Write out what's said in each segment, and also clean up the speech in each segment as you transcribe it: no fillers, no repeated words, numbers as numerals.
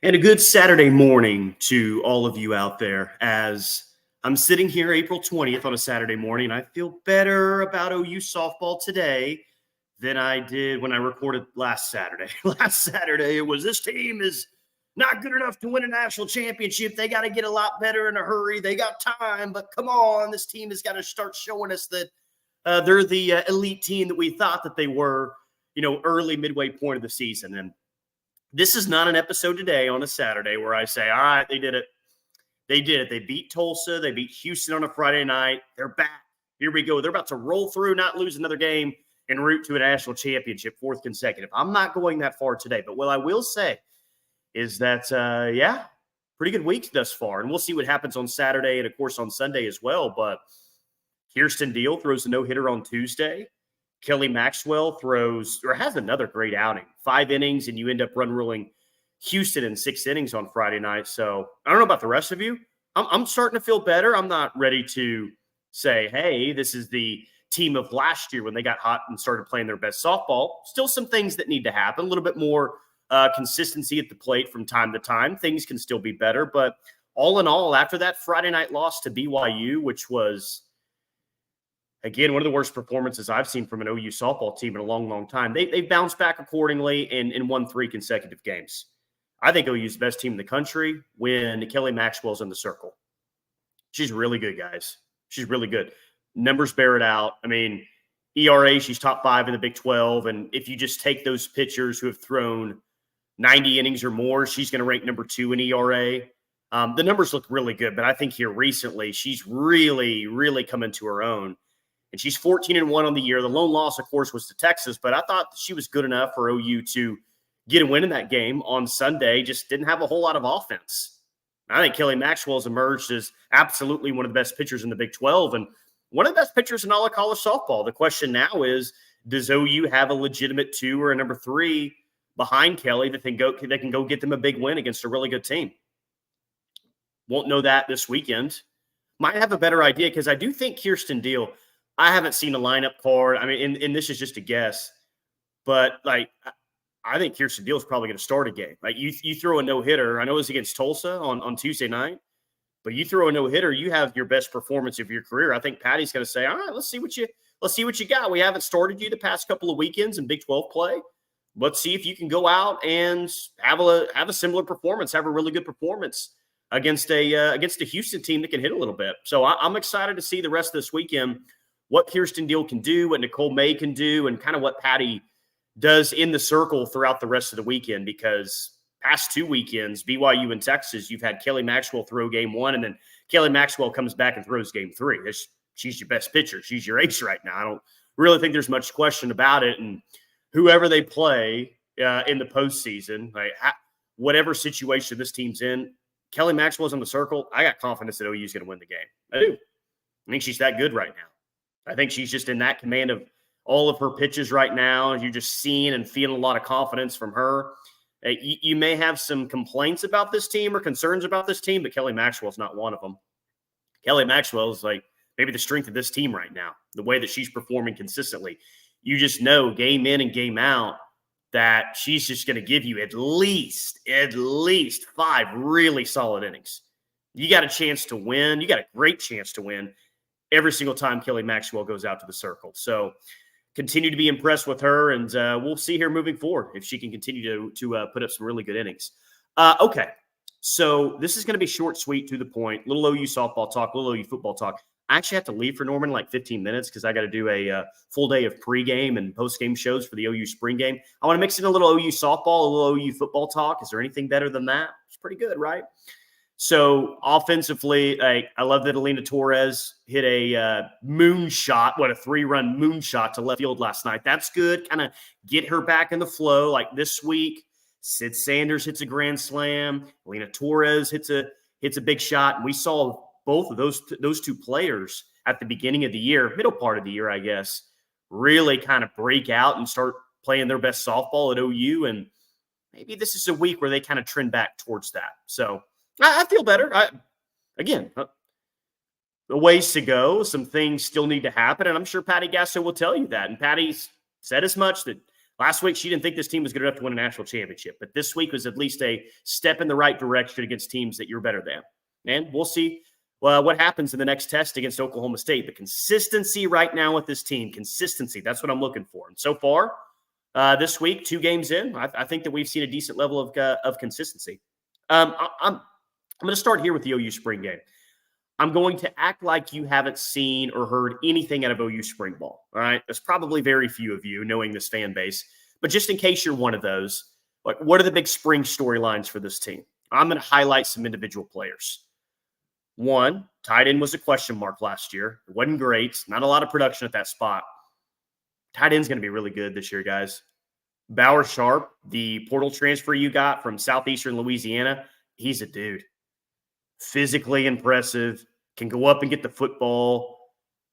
And a good Saturday morning to all of you out there as I'm sitting here April 20th on a Saturday morning. I feel better about OU softball today than I did when I recorded last Saturday. Last Saturday, it was this team is not good enough to win a national championship. They got to get a lot better in a hurry. They got time, but come on, this team has got to start showing us that they're the elite team that we thought that they were, early midway point of the season. And this is not an episode today on a Saturday where I say, all right, they did it. They did it. They beat Tulsa. They beat Houston on a Friday night. They're back. Here we go. They're about to roll through, not lose another game, en route to a national championship, fourth consecutive. I'm not going that far today. But what I will say is that, pretty good week thus far. And we'll see what happens on Saturday and, of course, on Sunday as well. But Kirsten Deal throws a no-hitter on Tuesday. Kelly Maxwell has another great outing, 5 innings, and you end up run-ruling Houston in 6 innings on Friday night. So I don't know about the rest of you. I'm starting to feel better. I'm not ready to say, hey, this is the team of last year when they got hot and started playing their best softball. Still some things that need to happen, a little bit more consistency at the plate from time to time. Things can still be better. But all in all, after that Friday night loss to BYU, which was – again, one of the worst performances I've seen from an OU softball team in a long, long time. They've bounced back accordingly and won 3 consecutive games. I think OU's the best team in the country when Kelly Maxwell's in the circle. She's really good, guys. She's really good. Numbers bear it out. I mean, ERA, she's top 5 in the Big 12. And if you just take those pitchers who have thrown 90 innings or more, she's going to rank number 2 in ERA. The numbers look really good, but I think here recently she's really, really come into her own. And she's 14-1 on the year. The lone loss, of course, was to Texas, but I thought she was good enough for OU to get a win in that game on Sunday. Just didn't have a whole lot of offense. I think Kelly Maxwell's emerged as absolutely one of the best pitchers in the Big 12 and one of the best pitchers in all of college softball. The question now is, does OU have a legitimate 2 or a number 3 behind Kelly that can go get them a big win against a really good team? Won't know that this weekend. Might have a better idea because I do think Kirsten Deal – I haven't seen a lineup card. I mean, and this is just a guess, but I think Kirsten Deal is probably going to start a game. Like you throw a no-hitter. I know it was against Tulsa on Tuesday night, but you throw a no-hitter, you have your best performance of your career. I think Patty's going to say, all right, let's see what you got. We haven't started you the past couple of weekends in Big 12 play. Let's see if you can go out and have a similar performance, have a really good performance against a Houston team that can hit a little bit. So I'm excited to see the rest of this weekend what Kirsten Deal can do, what Nicole May can do, and kind of what Patty does in the circle throughout the rest of the weekend, because past 2 weekends, BYU and Texas, you've had Kelly Maxwell throw game 1, and then Kelly Maxwell comes back and throws game 3. She's your best pitcher. She's your ace right now. I don't really think there's much question about it. And whoever they play in the postseason, whatever situation this team's in, Kelly Maxwell's in the circle. I got confidence that OU is going to win the game. I do. I think she's that good right now. I think she's just in that command of all of her pitches right now. You're just seeing and feeling a lot of confidence from her. You may have some complaints about this team or concerns about this team, but Kelly Maxwell's not one of them. Kelly Maxwell is maybe the strength of this team right now, the way that she's performing consistently. You just know game in and game out that she's just going to give you at least 5 really solid innings. You got a chance to win. You got a great chance to win every single time Kelly Maxwell goes out to the circle. So continue to be impressed with her, and we'll see here moving forward if she can continue to put up some really good innings. Okay, so this is going to be short, sweet, to the point. Little OU softball talk, little OU football talk. I actually have to leave for Norman in like 15 minutes because I got to do a full day of pregame and postgame shows for the OU spring game. I want to mix in a little OU softball, a little OU football talk. Is there anything better than that? It's pretty good, right? So offensively, I love that Alina Torres hit a moonshot, a 3-run moonshot to left field last night. That's good. Kind of get her back in the flow. Like this week, Sid Sanders hits a grand slam. Alina Torres hits a big shot. And we saw both of those 2 players at the beginning of the year, middle part of the year, I guess, really kind of break out and start playing their best softball at OU. And maybe this is a week where they kind of trend back towards that. So I feel better. A ways to go. Some things still need to happen, and I'm sure Patty Gasso will tell you that. And Patty's said as much that Last week, she didn't think this team was good enough to win a national championship, but this week was at least a step in the right direction against teams that you're better than. And we'll see what happens in the next test against Oklahoma State. But consistency right now with this team, consistency, that's what I'm looking for. And so far, this week, 2 games in, I think that we've seen a decent level of consistency. I'm going to start here with the OU spring game. I'm going to act like you haven't seen or heard anything out of OU spring ball. All right. There's probably very few of you knowing this fan base, but just in case you're one of those, like, what are the big spring storylines for this team? I'm going to highlight some individual players. One, tight end was a question mark last year. It wasn't great. Not a lot of production at that spot. Tight end's going to be really good this year, guys. Bauer Sharp, the portal transfer you got from Southeastern Louisiana, he's a dude. Physically impressive, can go up and get the football,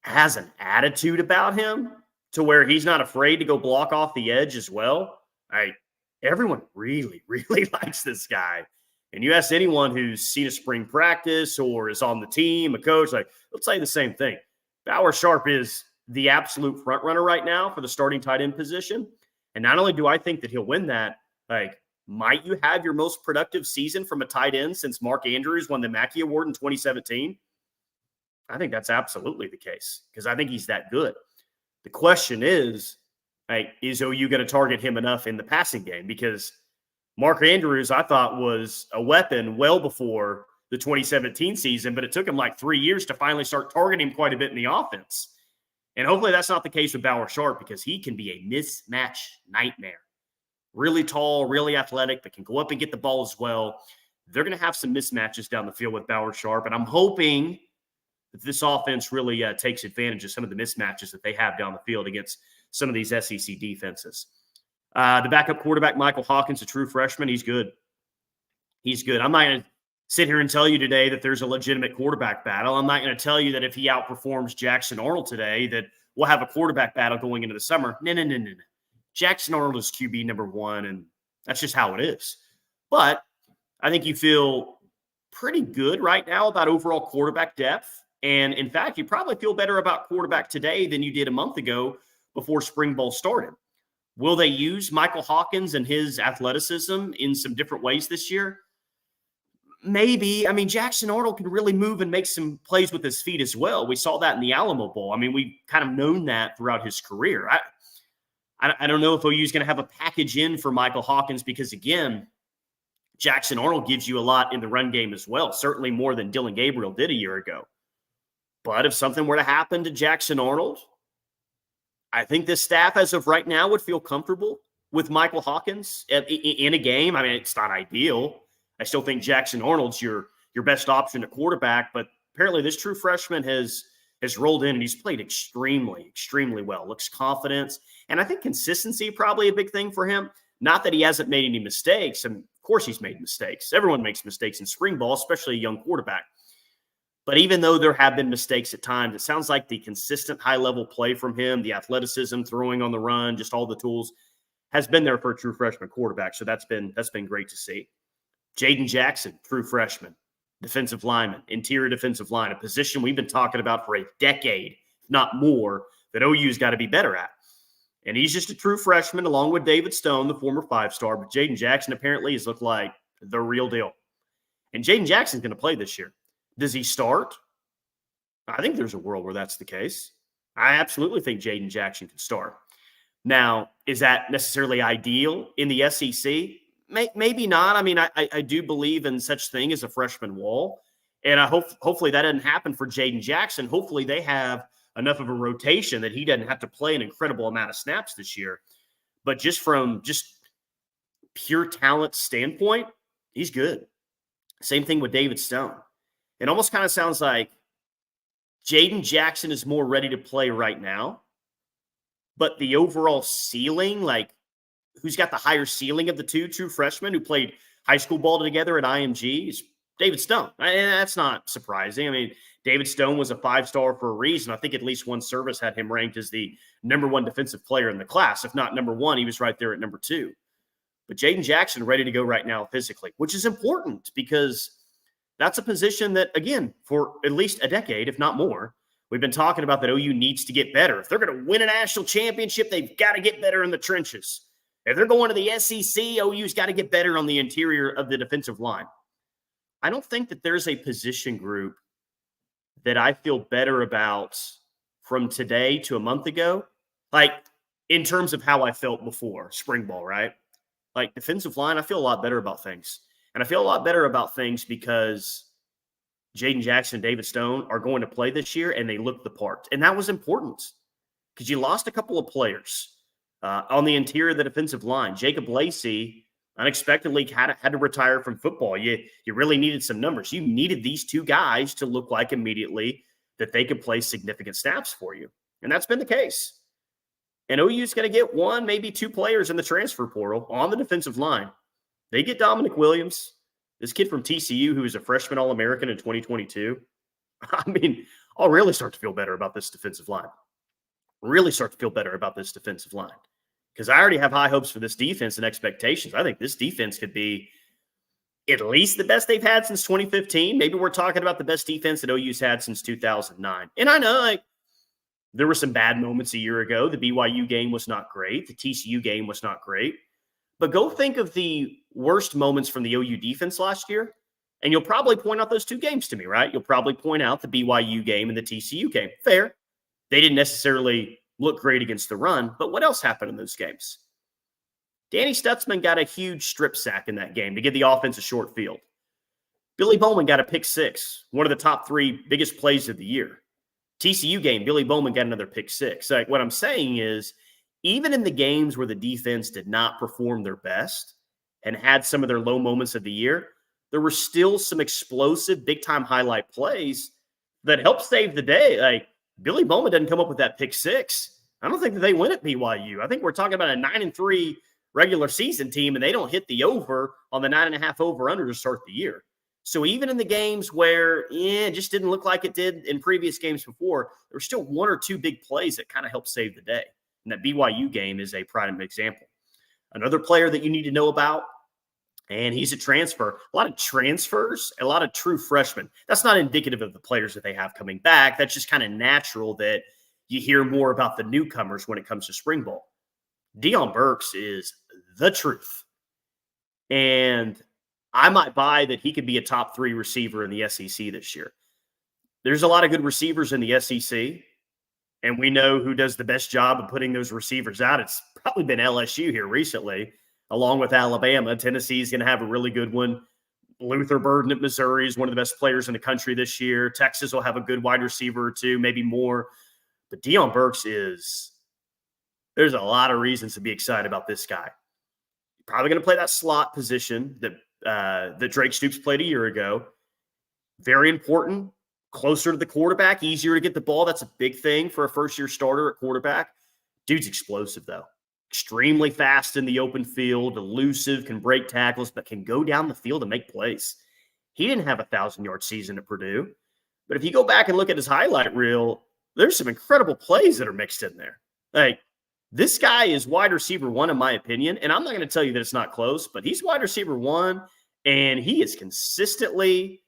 has an attitude about him to where he's not afraid to go block off the edge as well. Everyone really, really likes this guy. And you ask anyone who's seen a spring practice or is on the team, a coach, they'll say the same thing. Bauer Sharp is the absolute front runner right now for the starting tight end position. And not only do I think that he'll win that, might you have your most productive season from a tight end since Mark Andrews won the Mackey Award in 2017? I think that's absolutely the case because I think he's that good. The question is OU going to target him enough in the passing game? Because Mark Andrews, I thought, was a weapon well before the 2017 season, but it took him 3 years to finally start targeting him quite a bit in the offense. And hopefully that's not the case with Bauer Sharp because he can be a mismatch nightmare. Really tall, really athletic, but can go up and get the ball as well. They're going to have some mismatches down the field with Bauer Sharp, and I'm hoping that this offense really takes advantage of some of the mismatches that they have down the field against some of these SEC defenses. The backup quarterback, Michael Hawkins, a true freshman, he's good. He's good. I'm not going to sit here and tell you today that there's a legitimate quarterback battle. I'm not going to tell you that if he outperforms Jackson Arnold today that we'll have a quarterback battle going into the summer. No. Jackson Arnold is QB number 1, and that's just how it is. But I think you feel pretty good right now about overall quarterback depth. And, in fact, you probably feel better about quarterback today than you did a month ago before spring ball started. Will they use Michael Hawkins and his athleticism in some different ways this year? Maybe. Jackson Arnold can really move and make some plays with his feet as well. We saw that in the Alamo Bowl. We've kind of known that throughout his career. I don't know if OU is going to have a package in for Michael Hawkins because, again, Jackson Arnold gives you a lot in the run game as well, certainly more than Dillon Gabriel did a year ago. But if something were to happen to Jackson Arnold, I think this staff as of right now would feel comfortable with Michael Hawkins in a game. It's not ideal. I still think Jackson Arnold's your best option at quarterback, but apparently this true freshman has rolled in and he's played extremely, extremely well. Looks confident. And I think consistency probably a big thing for him. Not that he hasn't made any mistakes. And of course he's made mistakes. Everyone makes mistakes in spring ball, especially a young quarterback. But even though there have been mistakes at times, it sounds like the consistent high-level play from him, the athleticism, throwing on the run, just all the tools, has been there for a true freshman quarterback. So that's been great to see. Jaden Jackson, true freshman, defensive lineman, interior defensive line, a position we've been talking about for a decade, if not more, that OU's got to be better at. And he's just a true freshman along with David Stone, the former 5-star. But Jaden Jackson apparently has looked like the real deal. And Jaden Jackson's going to play this year. Does he start? I think there's a world where that's the case. I absolutely think Jaden Jackson can start. Now, is that necessarily ideal in the SEC? Maybe not. I do believe in such thing as a freshman wall. And hopefully that doesn't happen for Jaden Jackson. Hopefully they have enough of a rotation that he doesn't have to play an incredible amount of snaps this year. But just from pure talent standpoint, he's good. Same thing with David Stone. It almost kind of sounds like Jaden Jackson is more ready to play right now. But the overall ceiling, who's got the higher ceiling of the two true freshmen who played high school ball together at IMG is David Stone. And that's not surprising. David Stone was a 5-star for a reason. I think at least one service had him ranked as the number 1 defensive player in the class. If not number 1, he was right there at number 2. But Jaden Jackson ready to go right now physically, which is important because that's a position that, again, for at least a decade, if not more, we've been talking about that OU needs to get better. If they're going to win a national championship, they've got to get better in the trenches. If they're going to the SEC, OU's got to get better on the interior of the defensive line. I don't think that there's a position group that I feel better about from today to a month ago, like in terms of how I felt before spring ball, right? Like defensive line, I feel a lot better about things. And I feel a lot better about things because Jaden Jackson and David Stone are going to play this year and they look the part. And that was important because you lost a couple of players on the interior of the defensive line. Jacob Lacey unexpectedly had to retire from football. You really needed some numbers. You needed these two guys to look like immediately that they could play significant snaps for you. And that's been the case. And OU's going to get one, maybe two players in the transfer portal on the defensive line. They get Dominic Williams, this kid from TCU who was a freshman All-American in 2022. I mean, I'll really start to feel better about this defensive line. Really start to feel better about this defensive line. Because I already have high hopes for this defense and expectations. I think this defense could be at least the best they've had since 2015. Maybe we're talking about the best defense that OU's had since 2009. And I know, like, there were some bad moments a year ago. The BYU game was not great. The TCU game was not great. But go think of the worst moments from the OU defense last year, and you'll probably point out those two games to me, right? You'll probably point out the BYU game and the TCU game. Fair. They didn't necessarily look great against the run, but what else happened in those games? Danny Stutzman got a huge strip sack in that game to give the offense a short field. Billy Bowman got a pick six, one of the top three biggest plays of the year. TCU game, Billy Bowman got another pick six. Like, what I'm saying is, even in the games where the defense did not perform their best and had some of their low moments of the year, there were still some explosive, big-time highlight plays that helped save the day. Like, Billy Bowman doesn't come up with that pick six. I don't think that they win at BYU. I think we're talking about a 9-3 regular season team, and they don't hit the over on the 9.5 over-under to start the year. So even in the games where it just didn't look like it did in previous games before, there were still one or two big plays that kind of helped save the day. And that BYU game is a prime example. Another player that you need to know about, and he's a transfer. A lot of transfers, a lot of true freshmen. That's not indicative of the players that they have coming back. That's just kind of natural that you hear more about the newcomers when it comes to spring ball. Deion Burks is the truth. And I might buy that he could be a top 3 receiver in the SEC this year. There's a lot of good receivers in the SEC, and we know who does the best job of putting those receivers out. It's probably been LSU here recently, along with Alabama. Tennessee's going to have a really good one. Luther Burden at Missouri is one of the best players in the country this year. Texas will have a good wide receiver or two, maybe more. But Deion Burks there's a lot of reasons to be excited about this guy. Probably going to play that slot position that Drake Stoops played a year ago. Very important. Closer to the quarterback, easier to get the ball. That's a big thing for a first-year starter at quarterback. Dude's explosive, though. Extremely fast in the open field, elusive, can break tackles, but can go down the field and make plays. He didn't have a 1,000-yard season at Purdue. But if you go back and look at his highlight reel, there's some incredible plays that are mixed in there. Like, this guy is wide receiver 1, in my opinion, and I'm not going to tell you that it's not close, but he's wide receiver 1, and he is consistently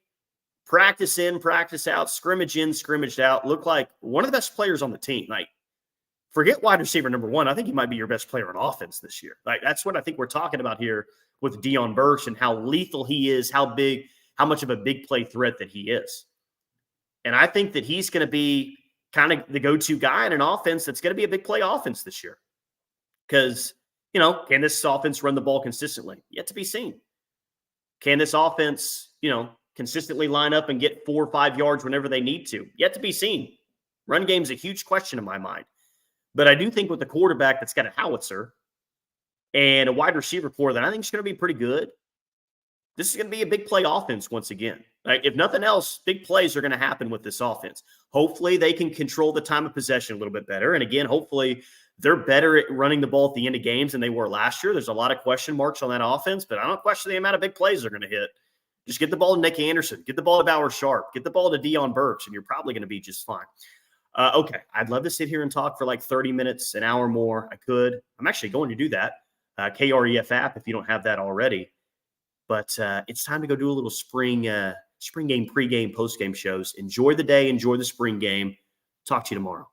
practice in, practice out, scrimmage in, scrimmaged out, look like one of the best players on the team. Like, forget wide receiver number 1. I think he might be your best player on offense this year. Like, that's what I think we're talking about here with Deion Burks and how lethal he is, how much of a big play threat that he is. And I think that he's going to be kind of the go-to guy in an offense that's going to be a big play offense this year. Because, can this offense run the ball consistently? Yet to be seen. Can this offense, consistently line up and get 4 or 5 yards whenever they need to? Yet to be seen. Run game's a huge question in my mind. But I do think with the quarterback that's got a howitzer and a wide receiver core that I think is going to be pretty good, this is going to be a big play offense once again. Like, if nothing else, big plays are going to happen with this offense. Hopefully they can control the time of possession a little bit better. And again, hopefully they're better at running the ball at the end of games than they were last year. There's a lot of question marks on that offense, but I don't question the amount of big plays they're going to hit. Just get the ball to Nick Anderson. Get the ball to Bauer Sharp. Get the ball to Deion Burks, and you're probably going to be just fine. Okay, I'd love to sit here and talk for like 30 minutes, an hour more. I could. I'm actually going to do that. KREF app if you don't have that already. But it's time to go do a little spring game, pregame, postgame shows. Enjoy the day. Enjoy the spring game. Talk to you tomorrow.